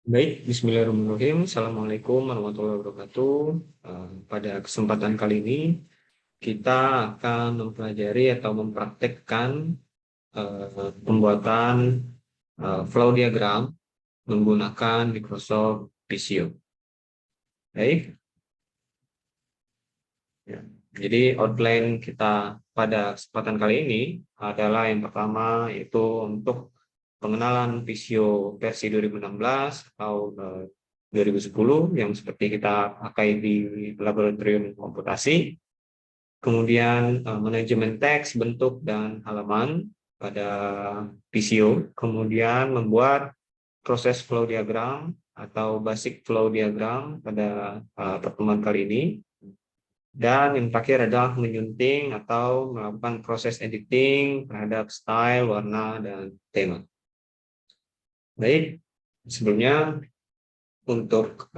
Baik, Bismillahirrahmanirrahim. Assalamualaikum warahmatullahi wabarakatuh. Pada kesempatan kali ini, kita akan mempelajari atau mempraktekkan pembuatan flow diagram menggunakan Microsoft Visio. Baik, ya. Jadi outline kita pada kesempatan kali ini adalah yang pertama yaitu untuk pengenalan Visio versi 2016 atau 2010 yang seperti kita pakai di laboratorium komputasi. Kemudian manajemen teks, bentuk, dan halaman pada Visio. Kemudian membuat proses flow diagram atau basic flow diagram pada pertemuan kali ini. Dan yang terakhir adalah menyunting atau melakukan proses editing terhadap style, warna, dan tema. Baik, sebelumnya untuk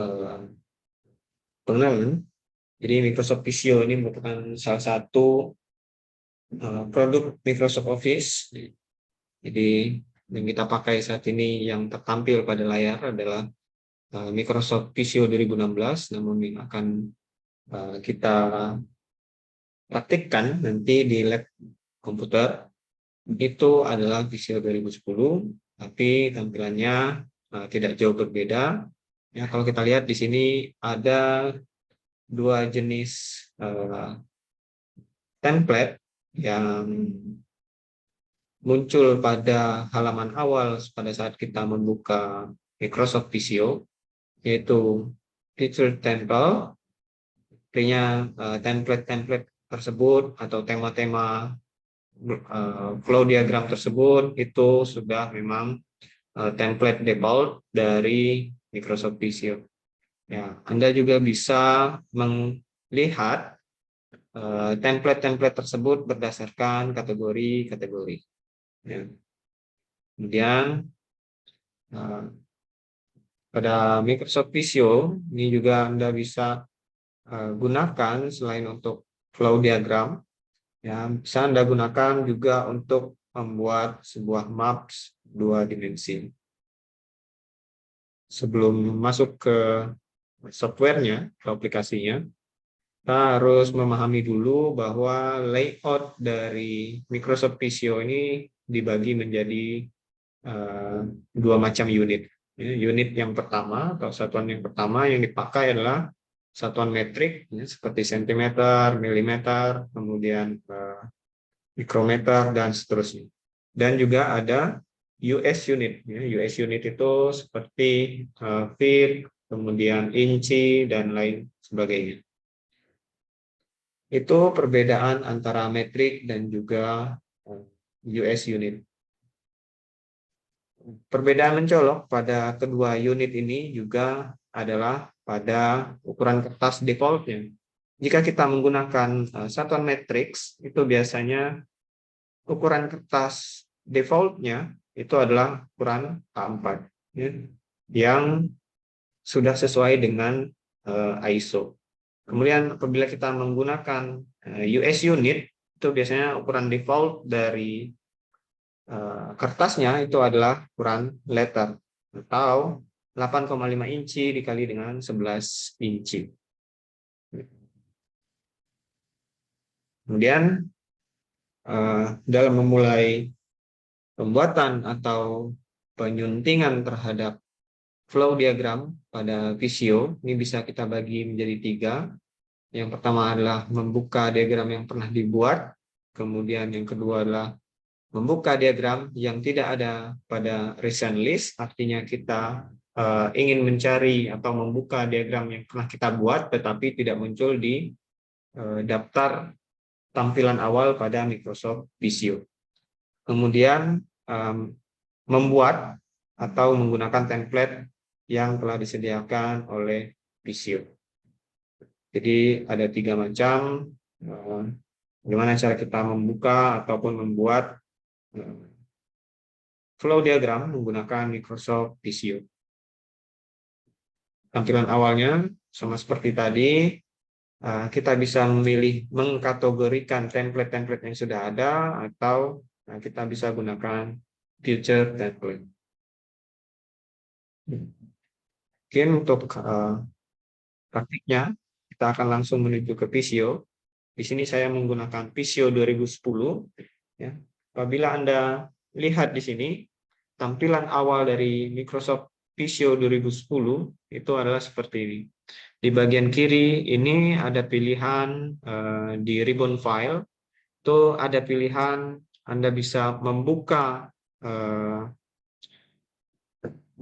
pengenalan, jadi Microsoft Visio ini merupakan salah satu produk Microsoft Office. Jadi yang kita pakai saat ini yang tertampil pada layar adalah Microsoft Visio 2016, namun yang akan kita praktikkan nanti di lab komputer itu adalah Visio 2010, tapi tampilannya tidak jauh berbeda. Ya, kalau kita lihat di sini ada dua jenis template yang muncul pada halaman awal pada saat kita membuka Microsoft Visio, yaitu feature template, artinya template-template tersebut atau tema-tema flow diagram tersebut itu sudah memang template default dari Microsoft Visio. Ya, Anda juga bisa melihat template-template tersebut berdasarkan kategori-kategori. Ya. Kemudian pada Microsoft Visio ini juga Anda bisa gunakan selain untuk flow diagram, ya, bisa Anda gunakan juga untuk membuat sebuah maps dua dimensi. Sebelum masuk ke softwarenya, ke aplikasinya, kita harus memahami dulu bahwa layout dari Microsoft Visio ini dibagi menjadi dua macam unit. Unit yang pertama atau satuan yang pertama yang dipakai adalah satuan metrik seperti sentimeter, milimeter, kemudian mikrometer, dan seterusnya. Dan juga ada US unit. US unit itu seperti feet, kemudian inci, dan lain sebagainya. Itu perbedaan antara metrik dan juga US unit. Perbedaan mencolok pada kedua unit ini juga adalah pada ukuran kertas defaultnya. Jika kita menggunakan satuan matriks, itu biasanya ukuran kertas defaultnya itu adalah ukuran A4, ya, yang sudah sesuai dengan ISO. Kemudian apabila kita menggunakan US unit, itu biasanya ukuran default dari kertasnya itu adalah ukuran letter atau 8,5 inci dikali dengan 11 inci. Kemudian dalam memulai pembuatan atau penyuntingan terhadap flow diagram pada Visio, ini bisa kita bagi menjadi tiga. Yang pertama adalah membuka diagram yang pernah dibuat, kemudian yang kedua adalah membuka diagram yang tidak ada pada recent list, artinya kita ingin mencari atau membuka diagram yang pernah kita buat tetapi tidak muncul di daftar tampilan awal pada Microsoft Visio. Kemudian membuat atau menggunakan template yang telah disediakan oleh Visio. Jadi ada tiga macam bagaimana cara kita membuka ataupun membuat flow diagram menggunakan Microsoft Visio. Tampilan awalnya sama seperti tadi, kita bisa memilih mengkategorikan template-template yang sudah ada atau kita bisa gunakan future template. Mungkin untuk praktiknya, kita akan langsung menuju ke Visio. Di sini saya menggunakan Visio 2010. Ya. Apabila Anda lihat di sini, tampilan awal dari Microsoft Visio 2010 itu adalah seperti ini. Di bagian kiri ini ada pilihan di ribbon file, itu ada pilihan Anda bisa membuka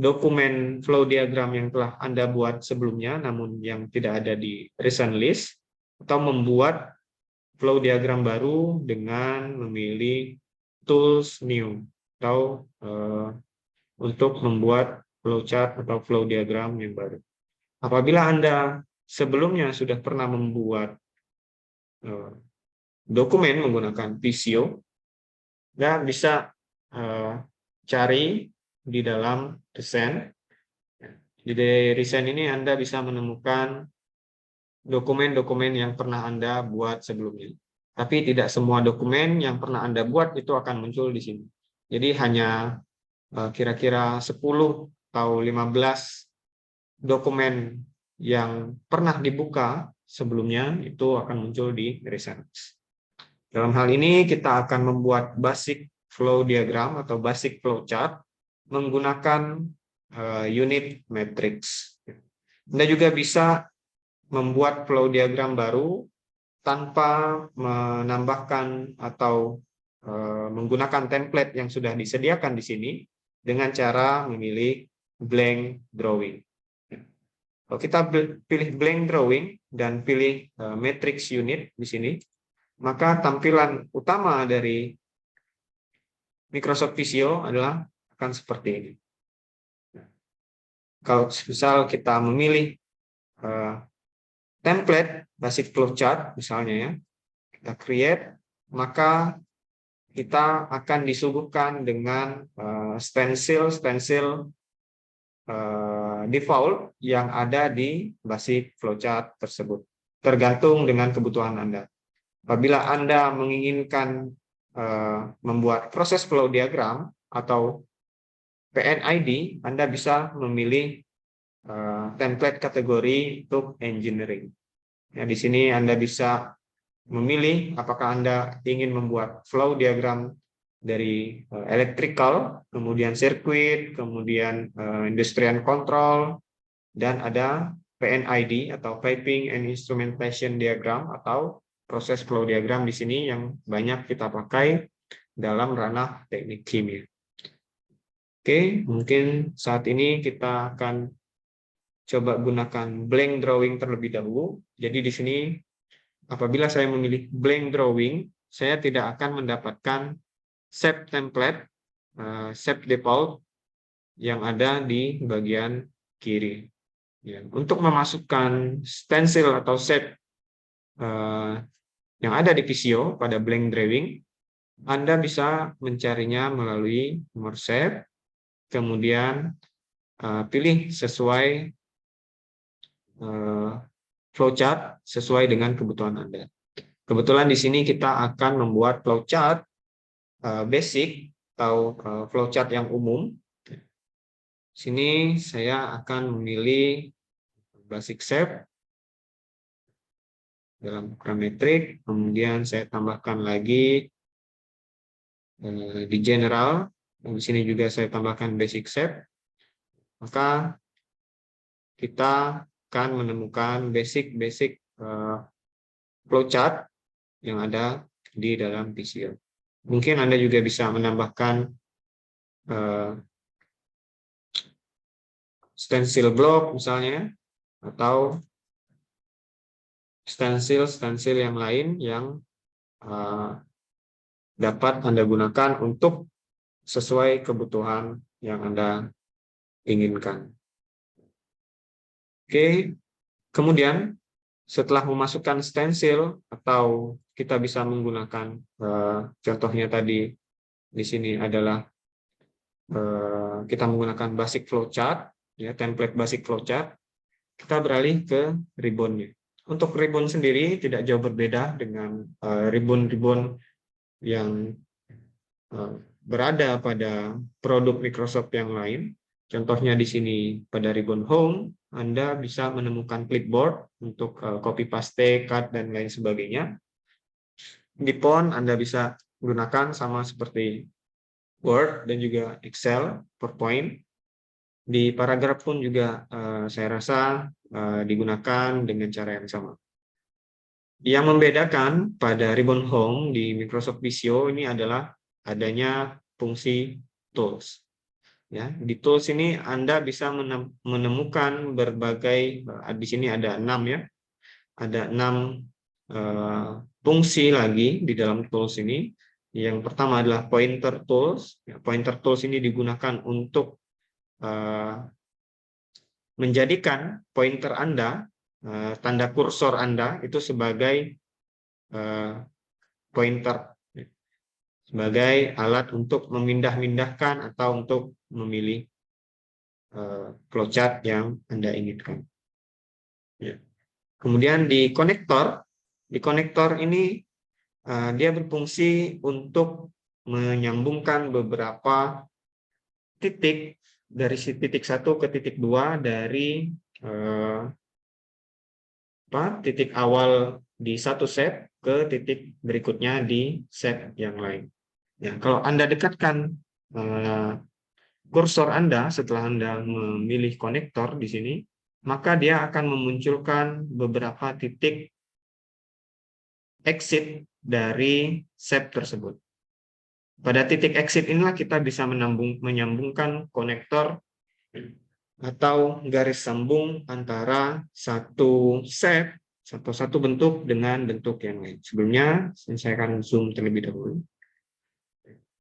dokumen flow diagram yang telah Anda buat sebelumnya, namun yang tidak ada di recent list, atau membuat flow diagram baru dengan memilih tools new, atau untuk membuat flowchart atau flow diagram yang baru. Apabila Anda sebelumnya sudah pernah membuat dokumen menggunakan Visio, Anda bisa cari di dalam recent. Di recent ini Anda bisa menemukan dokumen-dokumen yang pernah Anda buat sebelumnya. Tapi tidak semua dokumen yang pernah Anda buat itu akan muncul di sini. Jadi hanya kira-kira 10 atau 15 dokumen yang pernah dibuka sebelumnya itu akan muncul di recent. Dalam hal ini kita akan membuat basic flow diagram atau basic flow chart menggunakan unit matrix. Anda juga bisa membuat flow diagram baru tanpa menambahkan atau menggunakan template yang sudah disediakan di sini dengan cara memilih blank drawing. Kalau kita pilih blank drawing dan pilih matrix unit di sini, maka tampilan utama dari Microsoft Visio adalah akan seperti ini. Kalau misal kita memilih template basic flowchart misalnya ya, kita create, maka kita akan disuguhkan dengan stencil default yang ada di basic flowchart tersebut, tergantung dengan kebutuhan Anda. Apabila Anda menginginkan membuat proses flow diagram atau PNID, Anda bisa memilih template kategori untuk engineering. Ya, di sini Anda bisa memilih apakah Anda ingin membuat flow diagram dari electrical, kemudian circuit, kemudian industrial control, dan ada PNID atau piping and instrumentation diagram atau proses flow diagram di sini yang banyak kita pakai dalam ranah teknik kimia. Oke, mungkin saat ini kita akan coba gunakan blank drawing terlebih dahulu. Jadi di sini apabila saya memilih blank drawing, saya tidak akan mendapatkan shape template, shape default yang ada di bagian kiri. Ya, untuk memasukkan stencil atau shape yang ada di Visio pada blank drawing, Anda bisa mencarinya melalui nomor shape, kemudian pilih sesuai flowchart sesuai dengan kebutuhan Anda. Kebetulan di sini kita akan membuat flowchart basic atau flowchart yang umum. Sini saya akan memilih basic shape dalam parametrik, kemudian saya tambahkan lagi di general, dan di sini juga saya tambahkan basic shape. Maka kita akan menemukan basic flowchart yang ada di dalam Visio. Mungkin Anda juga bisa menambahkan stencil block misalnya, atau stencil yang lain yang dapat Anda gunakan untuk sesuai kebutuhan yang Anda inginkan. Oke, kemudian setelah memasukkan stencil atau kita bisa menggunakan contohnya tadi di sini adalah kita menggunakan basic flowchart, ya, template basic flowchart, kita beralih ke ribbonnya. Untuk ribbon sendiri tidak jauh berbeda dengan ribbon-ribbon yang berada pada produk Microsoft yang lain. Contohnya di sini pada ribbon home, Anda bisa menemukan clipboard untuk copy paste, cut, dan lain sebagainya. Di font Anda bisa gunakan sama seperti Word dan juga Excel, PowerPoint. Di paragraf pun juga saya rasa digunakan dengan cara yang sama. Yang membedakan pada Ribbon Home di Microsoft Visio ini adalah adanya fungsi tools. Ya, di tools ini Anda bisa menemukan berbagai, di sini ada 6 ya, ada 6 fungsi lagi di dalam tools ini. Yang pertama adalah pointer tools. Pointer tools ini digunakan untuk menjadikan pointer Anda, tanda kursor Anda itu sebagai pointer, sebagai alat untuk memindah-mindahkan atau untuk memilih flowchart yang Anda inginkan. Ya. Kemudian di konektor ini dia berfungsi untuk menyambungkan beberapa titik dari titik 1 ke titik 2 dari titik awal di satu set ke titik berikutnya di set yang lain. Ya, kalau Anda dekatkan kursor Anda setelah Anda memilih konektor di sini, maka dia akan memunculkan beberapa titik exit dari set tersebut. Pada titik exit inilah kita bisa menyambungkan konektor atau garis sambung antara satu set atau satu bentuk dengan bentuk yang lain. Sebelumnya saya akan zoom terlebih dahulu.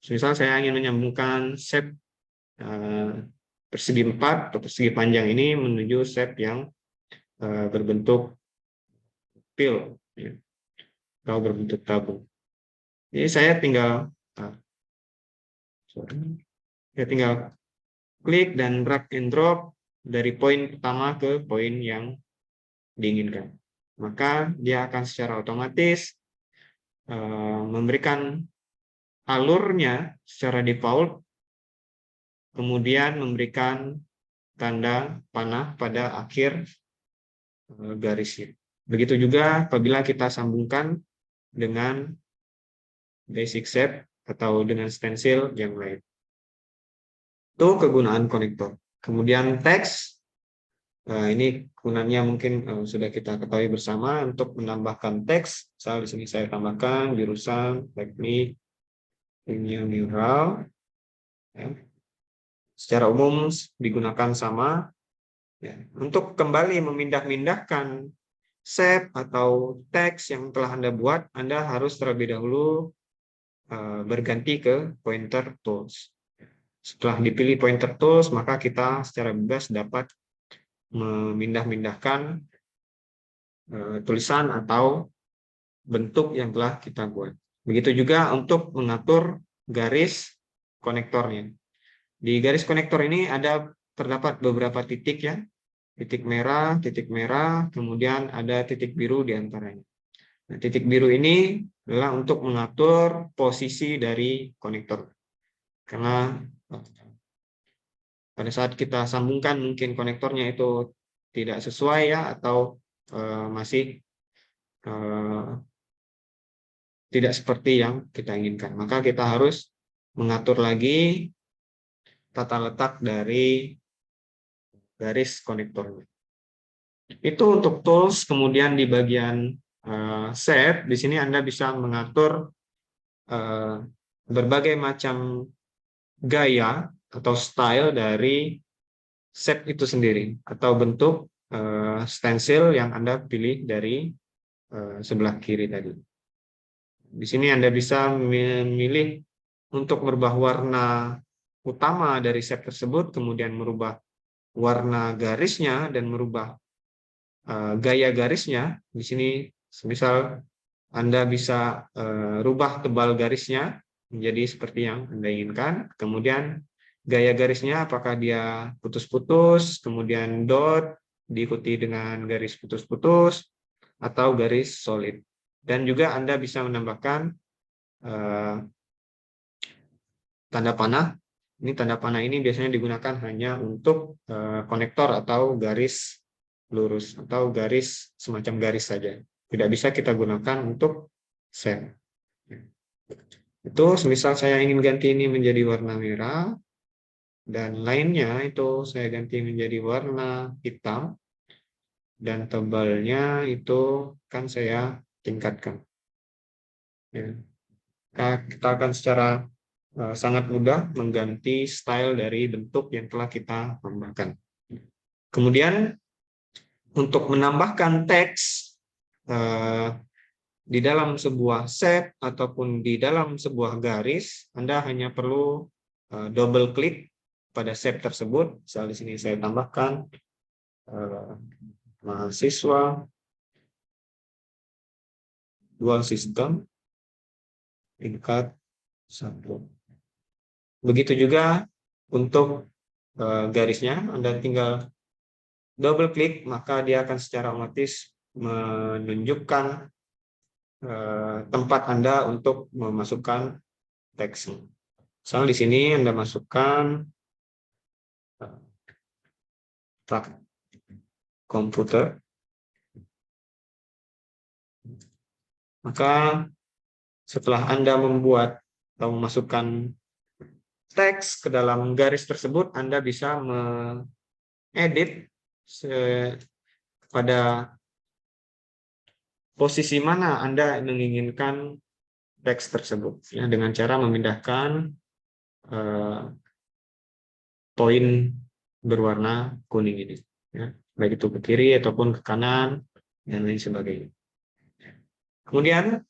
Misal saya ingin menyambungkan set persegi 4 atau persegi panjang ini menuju set yang berbentuk pil atau berbentuk tabung. Jadi saya tinggal klik dan drag and drop dari poin pertama ke poin yang diinginkan. Maka dia akan secara otomatis memberikan alurnya secara default, kemudian memberikan tanda panah pada akhir garisnya. Begitu juga apabila kita sambungkan dengan basic shape atau dengan stencil yang lain. Itu kegunaan konektor. Kemudian teks, ini gunanya mungkin sudah kita ketahui bersama untuk menambahkan teks. Misal di sini saya tambahkan jurusan teknik kimia mineral. Ya. Secara umum digunakan sama. Ya. Untuk kembali memindah-mindahkan shape atau teks yang telah Anda buat, Anda harus terlebih dahulu berganti ke pointer tools. Setelah dipilih pointer tools, maka kita secara bebas dapat memindah-mindahkan tulisan atau bentuk yang telah kita buat. Begitu juga untuk mengatur garis konektornya. Di garis konektor ini terdapat beberapa titik ya, titik merah, kemudian ada titik biru di antaranya. Nah, titik biru ini adalah untuk mengatur posisi dari konektor. Karena pada saat kita sambungkan mungkin konektornya itu tidak sesuai ya, atau masih tidak seperti yang kita inginkan. Maka kita harus mengatur lagi tata letak dari garis konektornya. Itu untuk tools. Kemudian di bagian set, di sini Anda bisa mengatur berbagai macam gaya atau style dari set itu sendiri, atau bentuk stencil yang Anda pilih dari sebelah kiri tadi. Di sini Anda bisa memilih untuk merubah warna utama dari set tersebut, kemudian merubah warna garisnya dan merubah gaya garisnya. Di sini misal Anda bisa rubah tebal garisnya menjadi seperti yang Anda inginkan. Kemudian gaya garisnya apakah dia putus-putus, kemudian dot diikuti dengan garis putus-putus atau garis solid. Dan juga Anda bisa menambahkan tanda panah Ini tanda panah ini biasanya digunakan hanya untuk konektor atau garis lurus atau garis semacam garis saja. Tidak bisa kita gunakan untuk set. Itu semisal saya ingin ganti ini menjadi warna merah dan lainnya itu saya ganti menjadi warna hitam dan tebalnya itu kan saya tingkatkan. Ya. Kita akan secara sangat mudah mengganti style dari bentuk yang telah kita tambahkan. Kemudian untuk menambahkan teks di dalam sebuah shape ataupun di dalam sebuah garis, Anda hanya perlu double klik pada shape tersebut. Misal di sini saya tambahkan mahasiswa dual system tingkat 1. Begitu juga untuk garisnya, Anda tinggal double klik, maka dia akan secara otomatis menunjukkan tempat Anda untuk memasukkan teks. Misal di sini Anda masukkan komputer, maka setelah Anda membuat atau memasukkan teks ke dalam garis tersebut, Anda bisa mengedit pada posisi mana Anda menginginkan teks tersebut, ya, dengan cara memindahkan poin berwarna kuning ini, ya, baik itu ke kiri ataupun ke kanan dan lain sebagainya. Kemudian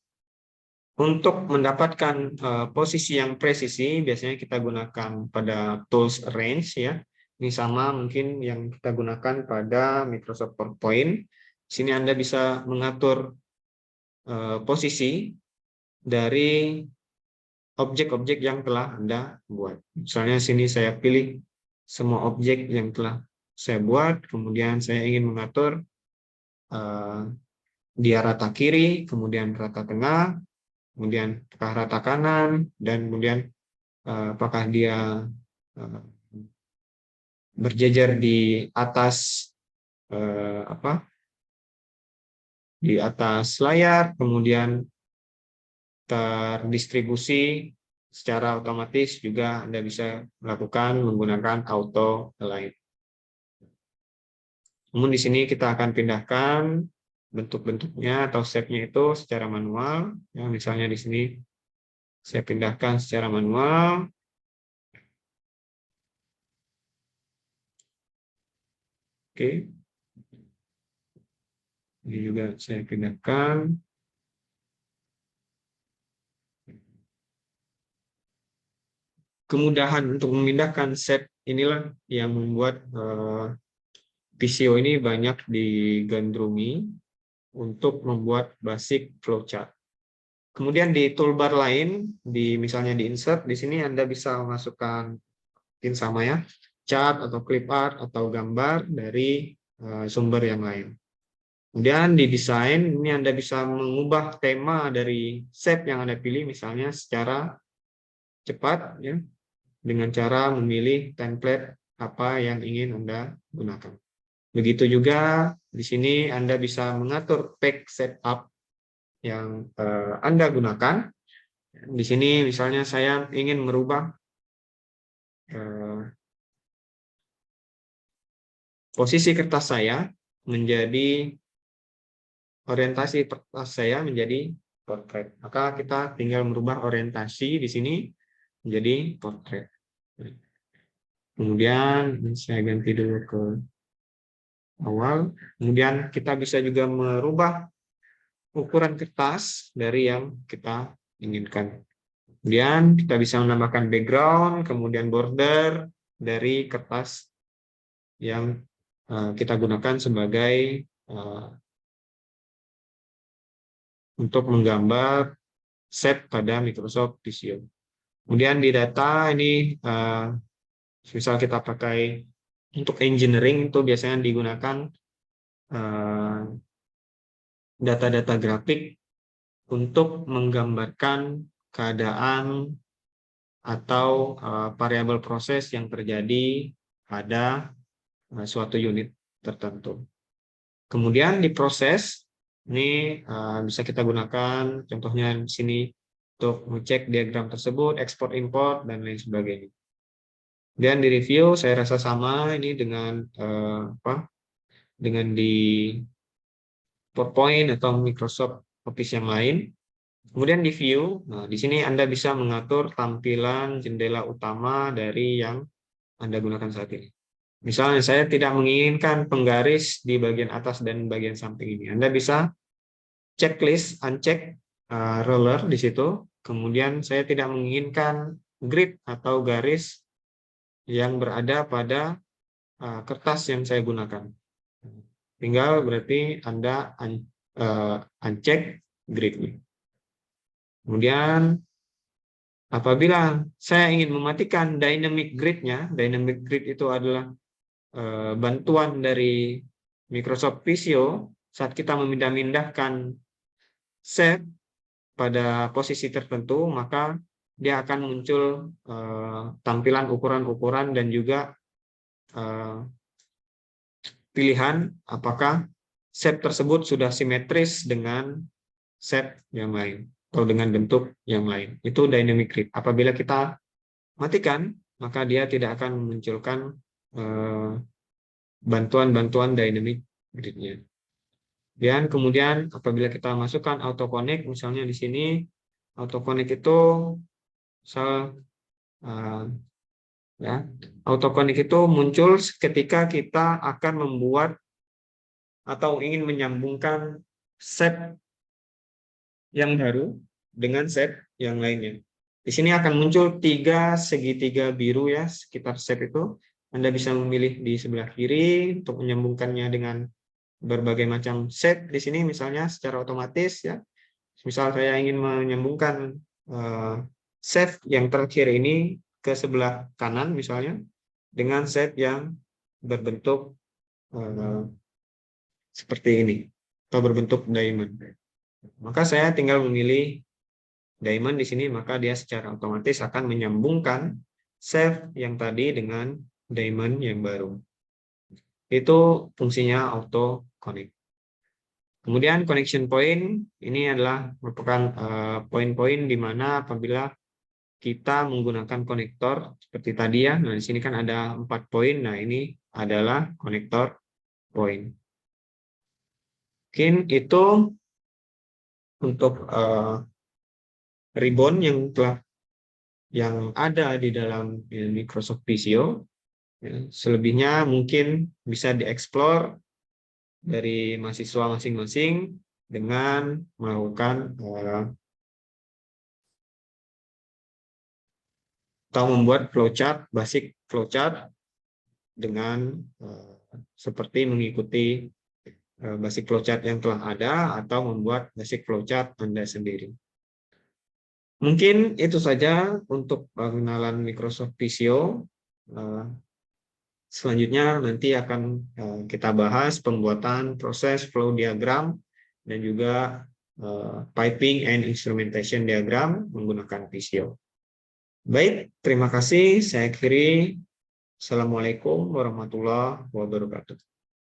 untuk mendapatkan posisi yang presisi, biasanya kita gunakan pada tools arrange, ya. Ini sama mungkin yang kita gunakan pada Microsoft PowerPoint. Di sini Anda bisa mengatur posisi dari objek-objek yang telah Anda buat. Misalnya sini saya pilih semua objek yang telah saya buat, kemudian saya ingin mengatur dia rata kiri, kemudian rata tengah, kemudian apakah rata kanan, dan kemudian apakah dia berjejer di atas di atas layar, kemudian terdistribusi secara otomatis juga Anda bisa melakukan menggunakan auto align. Namun di sini kita akan pindahkan bentuk-bentuknya atau shape-nya itu secara manual. Ya, misalnya di sini saya pindahkan secara manual. Oke. Ini juga saya pindahkan. Kemudahan untuk memindahkan shape inilah yang membuat Visio ini banyak digandrungi untuk membuat basic flowchart. Kemudian di toolbar lain, misalnya di insert, di sini Anda bisa memasukkan mungkin sama ya, chart atau clip art atau gambar dari sumber yang lain. Kemudian di desain, ini Anda bisa mengubah tema dari shape yang Anda pilih, misalnya secara cepat, ya, dengan cara memilih template apa yang ingin Anda gunakan. Begitu juga di sini Anda bisa mengatur page setup yang Anda gunakan. Di sini misalnya saya ingin merubah posisi kertas saya menjadi orientasi kertas saya menjadi portrait. Maka kita tinggal merubah orientasi di sini menjadi portrait. Kemudian saya ganti dulu ke awal. Kemudian kita bisa juga merubah ukuran kertas dari yang kita inginkan. Kemudian kita bisa menambahkan background, kemudian border dari kertas yang kita gunakan sebagai untuk menggambar set pada Microsoft Visio. Kemudian di data ini, misal kita pakai untuk engineering itu biasanya digunakan data-data grafik untuk menggambarkan keadaan atau variabel proses yang terjadi pada suatu unit tertentu. Kemudian di proses, ini bisa kita gunakan, contohnya di sini untuk mengecek diagram tersebut, ekspor import, dan lain sebagainya. Dan di review, saya rasa sama ini dengan dengan di PowerPoint atau Microsoft Office yang lain. Kemudian di view, nah di sini Anda bisa mengatur tampilan jendela utama dari yang Anda gunakan saat ini. Misalnya saya tidak menginginkan penggaris di bagian atas dan bagian samping ini. Anda bisa checklist, uncheck roller di situ. Kemudian saya tidak menginginkan grid atau garis yang berada pada kertas yang saya gunakan. Tinggal berarti Anda uncheck grid. Kemudian apabila saya ingin mematikan dynamic grid-nya, dynamic grid itu adalah bantuan dari Microsoft Visio saat kita memindahkan set pada posisi tertentu, maka dia akan muncul tampilan ukuran-ukuran dan juga pilihan apakah set tersebut sudah simetris dengan set yang lain atau dengan bentuk yang lain. Itu dynamic grid. Apabila kita matikan, maka dia tidak akan memunculkan bantuan-bantuan dynamic grid-nya. Dan kemudian apabila kita masukkan auto connect, misalnya di sini auto connect itu auto connect itu muncul ketika kita akan membuat atau ingin menyambungkan set yang baru dengan set yang lainnya. Di sini akan muncul 3 segitiga biru ya sekitar set itu. Anda bisa memilih di sebelah kiri untuk menyambungkannya dengan berbagai macam set di sini misalnya secara otomatis ya. Misal saya ingin menyambungkan set yang terakhir ini ke sebelah kanan misalnya dengan set yang berbentuk seperti ini atau berbentuk diamond. Maka saya tinggal memilih diamond di sini, maka dia secara otomatis akan menyambungkan set yang tadi dengan diamond yang baru. Itu fungsinya auto connect. Kemudian connection point ini adalah merupakan poin-poin di mana apabila kita menggunakan konektor seperti tadi ya. Nah, di sini kan ada 4 poin. Nah, ini adalah konektor poin. Mungkin itu untuk ribbon yang ada di dalam Microsoft Visio. Selebihnya mungkin bisa dieksplor dari mahasiswa masing-masing dengan melakukan atau membuat flowchart, basic flowchart dengan seperti mengikuti basic flowchart yang telah ada atau membuat basic flowchart Anda sendiri. Mungkin itu saja untuk pengenalan Microsoft Visio. Selanjutnya nanti akan kita bahas pembuatan proses flow diagram dan juga piping and instrumentation diagram menggunakan Visio. Baik, terima kasih. Saya akhiri. Assalamualaikum warahmatullahi wabarakatuh.